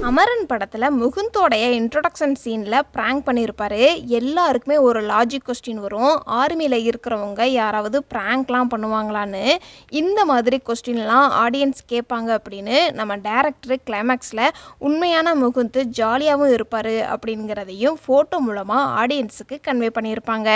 அமரன் படத்தில் முகுந்தோடைய இன்ட்ரோடக்ஷன் சீனில் ப்ராங்க் பண்ணியிருப்பாரு. எல்லாருக்குமே ஒரு லாஜிக் கொஸ்டின் வரும், ஆர்மியில் இருக்கிறவங்க யாராவது ப்ராங்க்லாம் பண்ணுவாங்களான்னு. இந்த மாதிரி கொஸ்டின்லாம் ஆடியன்ஸ் கேட்பாங்க அப்படின்னு நம்ம டேரக்டர் கிளைமேக்ஸில் உண்மையான முகுந்த் ஜாலியாகவும் இருப்பார் அப்படிங்கிறதையும் ஃபோட்டோ மூலமாக ஆடியன்ஸுக்கு கன்வே பண்ணியிருப்பாங்க.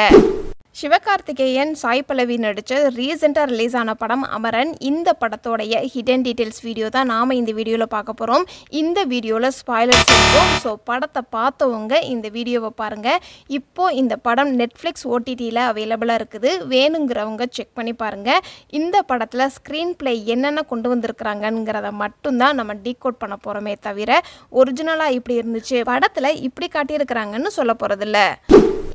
சிவகார்த்திகேயன், சாய் பல்லவி நடித்த ரீசெண்டாக ரிலீஸ் ஆன படம் அமரன். இந்த படத்தோடைய ஹிடன் டீட்டெயில்ஸ் வீடியோ தான் நாம் இந்த வீடியோவில் பார்க்க போகிறோம். இந்த வீடியோவில் ஸ்பாய்லர்ஸ் இருக்கும். ஸோ படத்தை பார்த்தவங்க இந்த வீடியோவை பாருங்கள். இப்போது இந்த படம் நெட்ஃப்ளிக்ஸ் ஓடிடியில் அவைலபிளாக இருக்குது. வேணுங்கிறவங்க செக் பண்ணி பாருங்கள். இந்த படத்தில் ஸ்க்ரீன் பிளே என்னென்ன கொண்டு வந்திருக்கிறாங்கங்கிறத மட்டும்தான் நம்ம டீகோட் பண்ண போகிறோமே தவிர ஒரிஜினலாக இப்படி இருந்துச்சு, படத்தில் இப்படி காட்டியிருக்கிறாங்கன்னு சொல்ல போகிறதில்ல.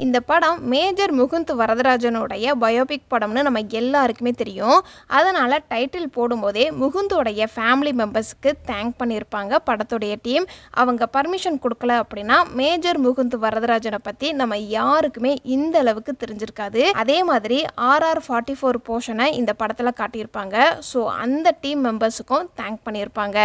இந்த படம் மேஜர் முகுந்த் வரதராஜனுடைய பயோபிக் படம்னு நம்ம எல்லாருக்குமே தெரியும். அதனால் டைட்டில் போடும்போதே முகுந்தோடைய ஃபேமிலி மெம்பர்ஸுக்கு தேங்க் பண்ணியிருப்பாங்க படத்துடைய டீம். அவங்க பர்மிஷன் கொடுக்கல அப்படின்னா மேஜர் முகுந்த் வரதராஜனை பற்றி நம்ம யாருக்குமே இந்த அளவுக்கு தெரிஞ்சிருக்காது. அதே மாதிரி RR44 போர்ஷனை இந்த படத்தில் காட்டியிருப்பாங்க. ஸோ அந்த டீம் மெம்பர்ஸுக்கும் தேங்க் பண்ணியிருப்பாங்க.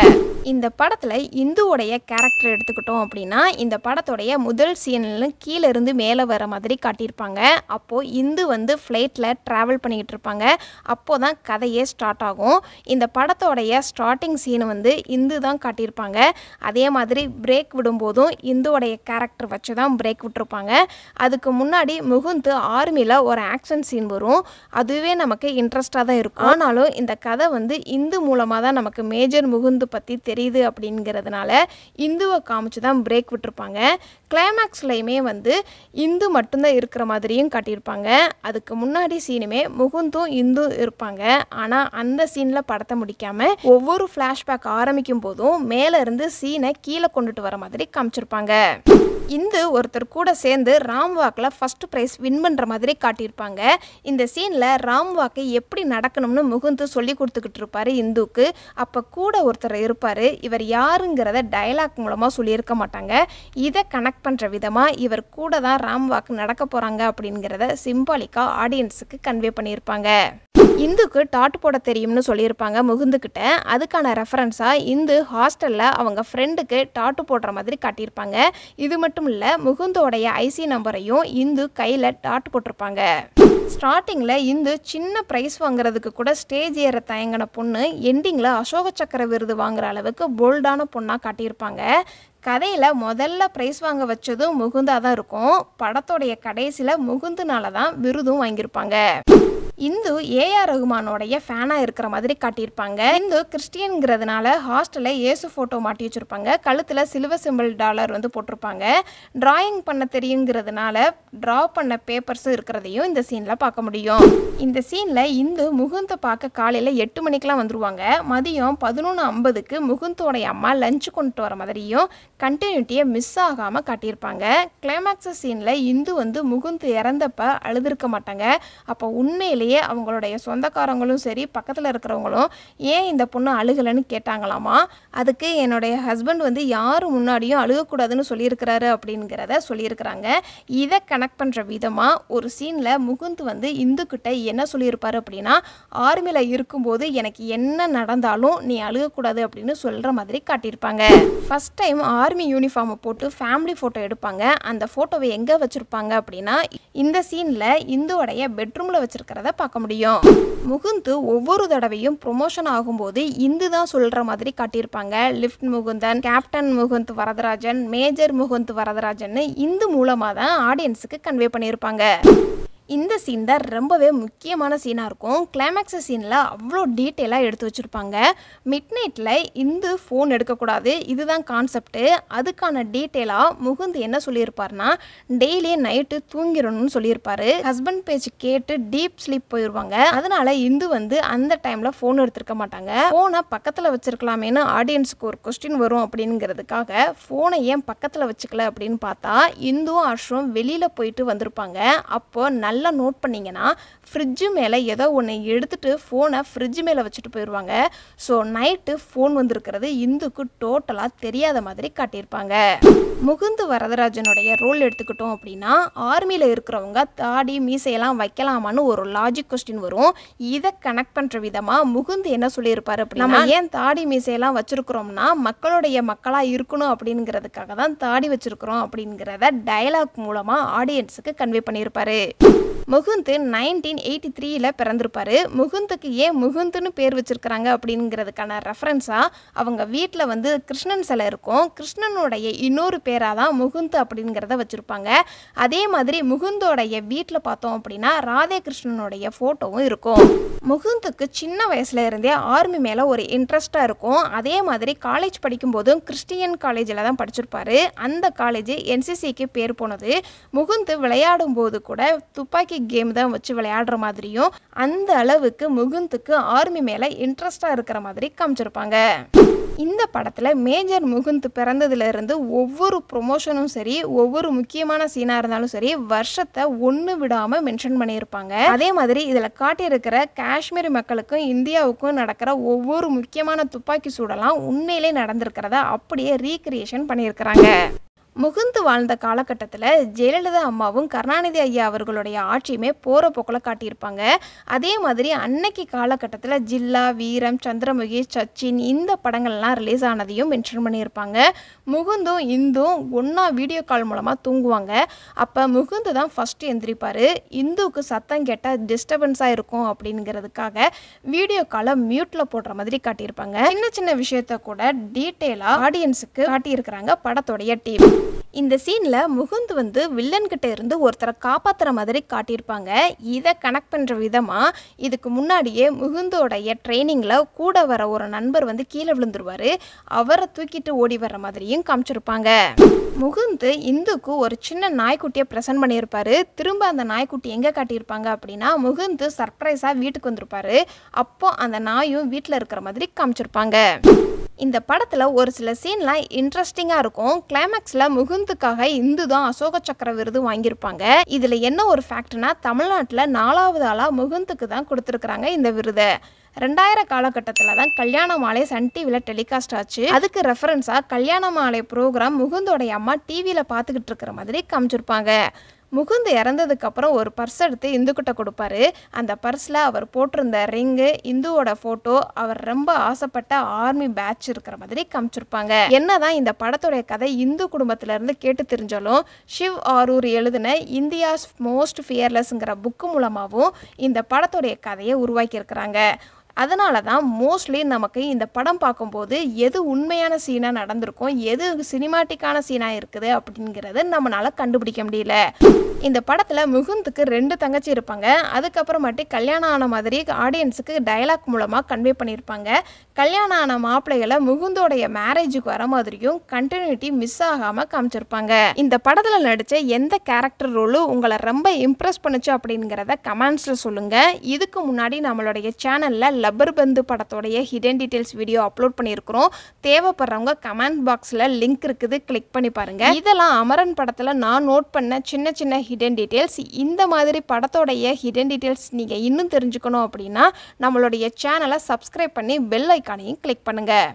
இந்த படத்தில் இந்துவோடைய கேரக்டர் எடுத்துக்கிட்டோம் அப்படின்னா இந்த படத்துடைய முதல் சீனில் கீழே இருந்து மேலே வர மாதிரி காட்டியிருப்பாங்க. அப்போது இந்து வந்து ஃப்ளைட்டில் ட்ராவல் பண்ணிக்கிட்டு இருப்பாங்க. அப்போது தான் கதையே ஸ்டார்ட் ஆகும். இந்த படத்தோடைய ஸ்டார்டிங் சீன் வந்து இந்து தான் காட்டியிருப்பாங்க. அதே மாதிரி பிரேக் விடும்போதும் இந்துவோடைய கேரக்டர் வச்சு தான் பிரேக் விட்டுருப்பாங்க. அதுக்கு முன்னாடி முகுந்த் ஆர்மியில் ஒரு ஆக்ஷன் சீன் வரும். அதுவே நமக்கு இன்ட்ரெஸ்டாக தான் இருக்கும். ஆனாலும் இந்த கதை வந்து இந்து மூலமாக தான் நமக்கு மேஜர் முகுந்த் பற்றி தெரியுது அப்படிங்கிறதுனால இந்துவை காமிச்சு தான் பிரேக் விட்டுருப்பாங்க. கிளைமேக்ஸ்லையுமே வந்து இந்து மட்டும்தான் இருக்கிற மாதிரியும் காட்டியிருப்பாங்க. அதுக்கு முன்னாடி சீனுமே முகுந்தும் இந்து இருப்பாங்க. ஆனால் அந்த சீனில் படத்தை முடிக்காமல் ஒவ்வொரு ஃப்ளாஷ்பேக் ஆரம்பிக்கும் போதும் மேலே இருந்து சீனை கீழே கொண்டுட்டு வர மாதிரி காமிச்சிருப்பாங்க. இந்து ஒருத்தர் கூட சேர்ந்து ராம் வாக்கில் ஃபர்ஸ்ட் ப்ரைஸ் வின் பண்ணுற மாதிரி காட்டியிருப்பாங்க. இந்த சீனில் ராம் வாக்கை எப்படி நடக்கணும்னு முகுந்து சொல்லி கொடுத்துக்கிட்டு இருப்பார் இந்துக்கு. அப்போ கூட ஒருத்தர் இருப்பார். இவர் யாருங்கிறத டயலாக் மூலமாக சொல்லியிருக்க மாட்டாங்க. இதை கனெக்ட் பண்ணுற விதமாக இவர் கூட தான் ராம் வாக்கு நடக்க போகிறாங்க அப்படிங்கிறத சிம்பாலிக்காக ஆடியன்ஸுக்கு கன்வே பண்ணியிருப்பாங்க. இந்துக்கு டாட்டு போட தெரியும்னு சொல்லியிருப்பாங்க முகுந்துக்கிட்ட. அதுக்கான ரெஃபரன்ஸாக இந்து ஹாஸ்டலில் அவங்க ஃப்ரெண்டுக்கு டாட்டு போடுற மாதிரி காட்டியிருப்பாங்க. இது மட்டும் இல்லை, முகுந்தோடைய ஐசி நம்பரையும் இந்து கையில் டாட்டு போட்டிருப்பாங்க. ஸ்டார்டிங்கில் இந்து சின்ன ப்ரைஸ் வாங்குறதுக்கு கூட ஸ்டேஜ் ஏற தயங்கின பொண்ணு எண்டிங்கில் அசோக சக்கர விருது வாங்குற அளவுக்கு போல்டான பொண்ணாக காட்டியிருப்பாங்க. கதையில் முதல்ல ப்ரைஸ் வாங்க வச்சதும் முகுந்தா தான் இருக்கும். படத்தோடைய கடைசியில் முகுந்துனால தான் விருதும் வாங்கியிருப்பாங்க. இந்து AR ரகுமானோடைய ஃபேனாக இருக்கிற மாதிரி காட்டியிருப்பாங்க. இந்து கிறிஸ்டியன்கிறதுனால ஹாஸ்டலில் இயேசு ஃபோட்டோ மாட்டி வச்சுருப்பாங்க. கழுத்தில் சில்வர் சிம்பிள் டாலர் வந்து போட்டிருப்பாங்க. டிராயிங் பண்ண தெரியுங்கிறதுனால ட்ரா பண்ண பேப்பர்ஸும் இருக்கிறதையும் இந்த சீனில் பார்க்க முடியும். இந்த சீனில் இந்து முகுந்தை பார்க்க காலையில் 8 மணிக்கெலாம் வந்துடுவாங்க. மதியம் 11:50க்கு முகுந்தோடைய அம்மா லஞ்சு கொண்டு வர மாதிரியும் கண்டினியூட்டியை மிஸ் ஆகாமல் காட்டியிருப்பாங்க. கிளைமேக்ஸ் சீனில் இந்து வந்து முகுந்த் இறந்தப்ப அழுதுருக்க மாட்டாங்க. அப்போ உண்மையிலேயே அவங்களுடைய சொந்தக்காரங்களும் சரி பக்கத்தில் இருக்கிறவங்களும் ஏன் இந்த பொண்ணு அழுகலைன்னு கேட்டாங்களாமா. அதுக்கு என்னுடைய ஹஸ்பண்ட் வந்து யார் முன்னாடியும் அழுகக்கூடாதுன்னு சொல்லியிருக்கிறாரு அப்படிங்கிறத சொல்லியிருக்கிறாங்க. இதை கனெக்ட் பண்ணுற விதமாக ஒரு சீனில் முகுந்த் வந்து இந்துக்கிட்ட என்ன சொல்லியிருப்பார் அப்படின்னா, ஆர்மியில் இருக்கும்போது எனக்கு என்ன நடந்தாலும் நீ அழுகக்கூடாது அப்படின்னு சொல்கிற மாதிரி காட்டியிருப்பாங்க. ஃபஸ்ட் டைம் ஆர்மி யூனிஃபார்மை போட்டு ஃபேமிலி ஃபோட்டோ எடுப்பாங்க. அந்த ஃபோட்டோவை எங்கே வச்சுருப்பாங்க அப்படின்னா இந்த சீனில் இந்துவோடைய பெட்ரூமில் வச்சுருக்கிறத பார்க்க முடியும். முகுந்த் ஒவ்வொரு தடவையும் ப்ரொமோஷன் ஆகும்போது இந்து தான் சொல்கிற மாதிரி காட்டியிருப்பாங்க. Lift Mukundan, captain Mukund Varadarajan, major Mukund Varadarajan Hindu மூலமாக தான் ஆடியன்ஸுக்கு கன்வே பண்ணியிருப்பாங்க. இந்த சீன் தான் ரொம்பவே முக்கியமான சீனாக இருக்கும். கிளைமேக்ஸ் சீனில் அவ்வளோ டீட்டெயிலாக எடுத்து வச்சுருப்பாங்க. மிட் நைட்டில் இந்து ஃபோன் எடுக்கக்கூடாது, இதுதான் கான்செப்ட்டு. அதுக்கான டீட்டெயிலாக முகுந்த் என்ன சொல்லியிருப்பார்னா, டெய்லி நைட்டு தூங்கிடணும்னு சொல்லியிருப்பார். ஹஸ்பண்ட் பேச்சு கேட்டு டீப் ஸ்லீப் போயிடுவாங்க. அதனால் இந்து வந்து அந்த டைமில் ஃபோன் எடுத்துருக்க மாட்டாங்க. ஃபோனை பக்கத்தில் வச்சுருக்கலாமேன்னு ஆடியன்ஸுக்கு ஒரு கொஸ்டின் வரும் அப்படிங்கிறதுக்காக ஃபோனை ஏன் பக்கத்தில் வச்சுக்கல அப்படின்னு பார்த்தா இந்துவும் அர்ஷும் வெளியில் போயிட்டு வந்திருப்பாங்க. அப்போது நல்ல நல்லா நோட் பண்ணிங்கன்னா ஃப்ரிட்ஜு மேலே ஏதோ ஒன்று எடுத்துகிட்டு ஃபோனை ஃப்ரிட்ஜு மேலே வச்சுட்டு போயிடுவாங்க. ஸோ நைட்டு ஃபோன் வந்திருக்கிறது இந்துக்கு டோட்டலாக தெரியாத மாதிரி காட்டியிருப்பாங்க. முகுந்து வரதராஜனுடைய ரோல் எடுத்துக்கிட்டோம் அப்படின்னா ஆர்மியில் இருக்கிறவங்க தாடி மீசையெல்லாம் வைக்கலாமான்னு ஒரு லாஜிக் கொஸ்டின் வரும். இதை கனெக்ட் பண்ணுற விதமாக முகுந்து என்ன சொல்லியிருப்பார் அப்படின்னா, நம்ம ஏன் தாடி மீசையெல்லாம் வச்சுருக்கிறோம்னா மக்களுடைய மக்களாக இருக்கணும் அப்படிங்கிறதுக்காக தான் தாடி வச்சுருக்கிறோம் அப்படிங்கிறத டயலாக் மூலமாக ஆடியன்ஸுக்கு கன்வே பண்ணியிருப்பாரு. முகுந்து 1983 பிறந்திருப்பாரு. முகுந்துக்கு ஏன் முகுந்துன்னு பேர் வச்சிருக்கிறாங்க அப்படிங்கிறதுக்கான ரெஃபரன்ஸாக அவங்க வீட்டில் வந்து கிருஷ்ணன் சிலை இருக்கும். கிருஷ்ணனுடைய இன்னொரு பேராக தான் முகுந்து அப்படிங்கிறத வச்சுருப்பாங்க. அதே மாதிரி முகுந்தோடைய வீட்டில் பார்த்தோம் அப்படின்னா ராதே கிருஷ்ணனுடைய ஃபோட்டோவும் இருக்கும். முகுந்துக்கு சின்ன வயசுல இருந்தே ஆர்மி மேலே ஒரு இன்ட்ரெஸ்டாக இருக்கும். அதே மாதிரி காலேஜ் படிக்கும்போதும் கிறிஸ்டியன் காலேஜில் தான் படிச்சிருப்பாரு. அந்த காலேஜ் NCCக்கு பேர் போனது. முகுந்து விளையாடும் போது கூட துப்பாக்கி கேம் தான் வச்சு விளையாடுற மாதிரியும் அந்த அளவுக்கு முகுந்துக்கு ஆர்மி மேலே இன்ட்ரெஸ்டாக இருக்கிற மாதிரி காமிச்சிருப்பாங்க. இந்த படத்தில் மேஜர் முகுந்த் பிறந்ததுலேருந்து ஒவ்வொரு ப்ரொமோஷனும் சரி, ஒவ்வொரு முக்கியமான சீனாக இருந்தாலும் சரி, வருஷத்தை ஒன்று விடாமல் மென்ஷன் பண்ணியிருப்பாங்க. அதே மாதிரி இதில் காட்டியிருக்கிற காஷ்மீர் மக்களுக்கும் இந்தியாவுக்கும் நடக்கிற ஒவ்வொரு முக்கியமான துப்பாக்கி சூடெல்லாம் உண்மையிலே நடந்திருக்கிறத அப்படியே ரீக்ரியேஷன் பண்ணியிருக்கிறாங்க. முகுந்து வாழ்ந்த காலகட்டத்தில் ஜெயலலிதா அம்மாவும் கருணாநிதி ஐயா அவர்களுடைய ஆட்சியுமே போகிற போக்கில் காட்டியிருப்பாங்க. அதே மாதிரி அன்னைக்கு காலகட்டத்தில் ஜில்லா, வீரம், சந்திரமுகி, சச்சின் இந்த படங்கள்லாம் ரிலீஸ் ஆனதையும் மென்ஷன் பண்ணியிருப்பாங்க. முகுந்தும் இந்தும் ஒன்றா வீடியோ கால் மூலமாக தூங்குவாங்க. அப்போ முகுந்து தான் ஃபஸ்ட்டு எந்திரிப்பார். இந்துவுக்கு சத்தம் கேட்டால் டிஸ்டர்பன்ஸாக இருக்கும் அப்படிங்கிறதுக்காக வீடியோ காலை மியூட்டில் போடுற மாதிரி காட்டியிருப்பாங்க. சின்ன சின்ன விஷயத்த கூட டீட்டெயிலாக ஆடியன்ஸுக்கு காட்டியிருக்கிறாங்க படத்தோடைய டீம். இந்த சீனில் முகுந்து வந்து வில்லன்கிட்ட இருந்து ஒருத்தரை காப்பாற்றுற மாதிரி காட்டியிருப்பாங்க. இதை கனெக்ட் பண்ணுற விதமாக இதுக்கு முன்னாடியே முகுந்தோடைய ட்ரைனிங்கில் கூட வர ஒரு நண்பர் வந்து கீழே விழுந்துருவார். அவரை தூக்கிட்டு ஓடி வர்ற மாதிரியும் காமிச்சிருப்பாங்க. முகுந்து இந்துக்கு ஒரு சின்ன நாய்க்குட்டியை ப்ரெசென்ட் பண்ணியிருப்பார். திரும்ப அந்த நாய்க்குட்டி எங்கே காட்டியிருப்பாங்க அப்படின்னா முகுந்து சர்ப்ரைஸாக வீட்டுக்கு வந்திருப்பார். அப்போ அந்த நாயும் வீட்டில் இருக்கிற மாதிரி காமிச்சிருப்பாங்க. இந்த படத்தில் ஒரு சில சீன்லாம் இன்ட்ரெஸ்டிங்காக இருக்கும். கிளைமேக்ஸில் முகுந்துக்காக இந்து தான் அசோக சக்கர விருது வாங்கியிருப்பாங்க. இதில் என்ன ஒரு ஃபேக்ட்னா தமிழ்நாட்டில் 4வது ஆளாக முகுந்துக்கு தான் கொடுத்துருக்குறாங்க இந்த விருதை. 2000 காலகட்டத்தில் தான் கல்யாண மாலை சன் டிவியில் டெலிகாஸ்ட் ஆச்சு. அதுக்கு ரெஃபரன்ஸாக கல்யாண மாலை ப்ரோக்ராம் முகுந்தோடைய அம்மா டிவியில் பார்த்துக்கிட்டு இருக்கிற மாதிரி காமிச்சிருப்பாங்க. முகுந்து இறந்ததுக்கப்புறம் ஒரு பர்ஸ் எடுத்து இந்துக்கிட்ட கொடுப்பாரு. அந்த பர்ஸில் அவர் போட்டிருந்த ரிங்கு, இந்துவோட ஃபோட்டோ, அவர் ரொம்ப ஆசைப்பட்ட ஆர்மி பேட்ச் இருக்கிற மாதிரி காமிச்சிருப்பாங்க. என்னதான் இந்த படத்துடைய கதை இந்து குடும்பத்திலேருந்து கேட்டு தெரிஞ்சாலும் ஷிவ் ஆரூர் எழுதின இந்தியாஸ் மோஸ்ட் ஃபியர்லெஸ்ங்கிற புக்கு மூலமாகவும் இந்த படத்துடைய கதையை உருவாக்கியிருக்கிறாங்க. அதனால தான் மோஸ்ட்லி நமக்கு இந்த படம் பார்க்கும்போது எது உண்மையான சீனாக நடந்திருக்கும், எது சினிமாட்டிக்கான சீனாக இருக்குது அப்படிங்கிறது நம்மளால் கண்டுபிடிக்க முடியல. இந்த படத்தில் முகுந்துக்கு 2 தங்கச்சி இருப்பாங்க. அதுக்கப்புறமாட்டி கல்யாணம் ஆன மாதிரி ஆடியன்ஸுக்கு டயலாக் மூலமாக கன்வே பண்ணியிருப்பாங்க. கல்யாணம் ஆன மாப்பிள்ளைகளை முகுந்தோடைய மேரேஜுக்கு வர மாதிரியும் கண்டினியூட்டி மிஸ் ஆகாமல் காமிச்சிருப்பாங்க. இந்த படத்தில் நடித்த எந்த கேரக்டர் ரோலும் உங்களை ரொம்ப இம்ப்ரெஸ் பண்ணுச்சு அப்படிங்கிறத கமெண்ட்ஸில் சொல்லுங்கள். இதுக்கு முன்னாடி நம்மளுடைய சேனலில் லப்பர் பந்து படத்தோடைய ஹிடன் டீட்டெயில்ஸ் வீடியோ அப்லோட் பண்ணியிருக்கிறோம். தேவைப்படுறவங்க கமெண்ட் பாக்ஸில் லிங்க் இருக்குது, கிளிக் பண்ணி பாருங்கள். இதெல்லாம் அமரன் படத்தில் நான் நோட் பண்ண சின்ன சின்ன ஹிடன் டீட்டெயில்ஸ். இந்த மாதிரி படத்தோடைய ஹிடன் டீட்டெயில்ஸ் நீங்கள் இன்னும் தெரிஞ்சுக்கணும் அப்படின்னா நம்மளுடைய சேனலை சப்ஸ்கிரைப் பண்ணி பெல் ஐக்கானையும் கிளிக் பண்ணுங்கள்.